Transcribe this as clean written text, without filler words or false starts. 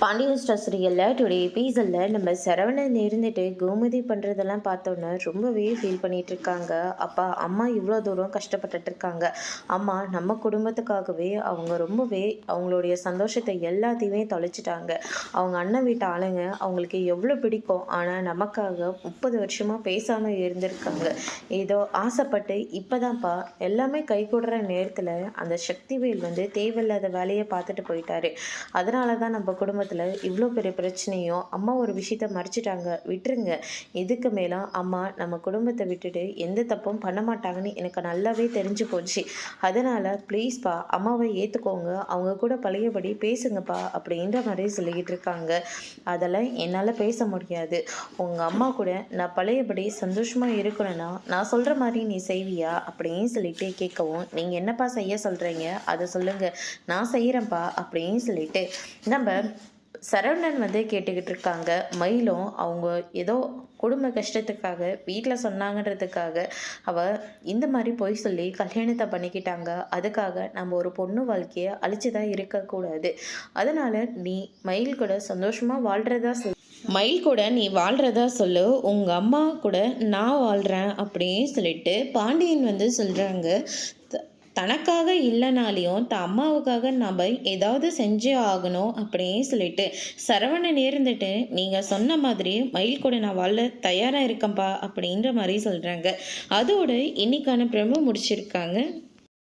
Pandian star சீரியலில் today எபிசோடில் நம்ம சரவணன் இருந்துட்டு கோமதி பண்ணுறதெல்லாம் பார்த்தோன்னே ரொம்பவே ஃபீல் பண்ணிகிட்டு இருக்காங்க. அப்பா அம்மா இவ்வளோ தூரம் கஷ்டப்பட்டுட்டு இருக்காங்க. அம்மா நம்ம குடும்பத்துக்காகவே அவங்க ரொம்பவே அவங்களுடைய சந்தோஷத்தை எல்லாத்தையுமே தொலைச்சிட்டாங்க. அவங்க அண்ணன் வீட்டு ஆளுங்க அவங்களுக்கு எவ்வளோ பிடிக்கும். ஆனால் நமக்காக 30 வருஷமாக பேசாமல் இருந்திருக்காங்க. ஏதோ ஆசைப்பட்டு இப்போதான்ப்பா எல்லாமே கை கூடுற நேரத்தில் அந்த சக்திவேல் தேவையில்லாத வேலையை பார்த்துட்டு போயிட்டாரு. அதனால தான் நம்ம குடும்பத்தில் இவ்வளோ பெரிய பிரச்சனையும் அம்மா ஒரு விஷயத்த மறைச்சிட்டாங்க. விட்டுருங்க. இதுக்கு மேலே அம்மா நம்ம குடும்பத்தை விட்டுட்டு எந்த தப்பும் பண்ண மாட்டாங்கன்னு எனக்கு நல்லாவே தெரிஞ்சு போச்சு. அதனால் ப்ளீஸ்ப்பா அம்மாவை ஏற்றுக்கோங்க, அவங்க கூட பழையபடி பேசுங்கப்பா அப்படின்ற மாதிரி சொல்லிக்கிட்டு இருக்காங்க. அதெல்லாம் என்னால் பேச முடியாது. உங்கள் அம்மா கூட நான் பழையபடி சந்தோஷமாக இருக்கணும்னா நான் சொல்கிற மாதிரி நீ செய்வியா அப்படின்னு சொல்லிட்டு கேட்கவும், நீங்கள் என்னப்பா செய்ய சொல்கிறீங்க அதை சொல்லுங்கள், நான் செய்கிறேன்ப்பா அப்படின்னு சொல்லிட்டு நம்ம சரவணன் கேட்டுக்கிட்டு இருக்காங்க. மயிலும் அவங்க ஏதோ குடும்ப கஷ்டத்துக்காக வீட்டில் சொன்னாங்கன்றதுக்காக இந்த மாதிரி பொய் சொல்லி கல்யாணத்தை பண்ணிக்கிட்டாங்க. அதுக்காக நம்ம ஒரு பொண்ணு வாழ்க்கையை அழிச்சு தான் இருக்கக்கூடாது. அதனால் நீ மயில் கூட சந்தோஷமாக வாழ்கிறதா மயில் கூட நீ வாழ்கிறதா சொல்லு, உங்கள் அம்மா கூட நான் வாழ்கிறேன் அப்படின்னு சொல்லிட்டு பாண்டியன் சொல்கிறாங்க. தனக்காக இல்லைனாலையும் அம்மாவுக்காக நம்ம ஏதாவது செஞ்சே ஆகணும் அப்படின்னு சொல்லிட்டு சரவணன் இருந்துட்டு நீங்கள் சொன்ன மாதிரி மயில் கூட நான் வாழ தயாராக இருக்கேன்ப்பா அப்படின்ற மாதிரி சொல்கிறாங்க. அதோடு இன்னைக்கான பிரமோ முடிச்சிருக்காங்க.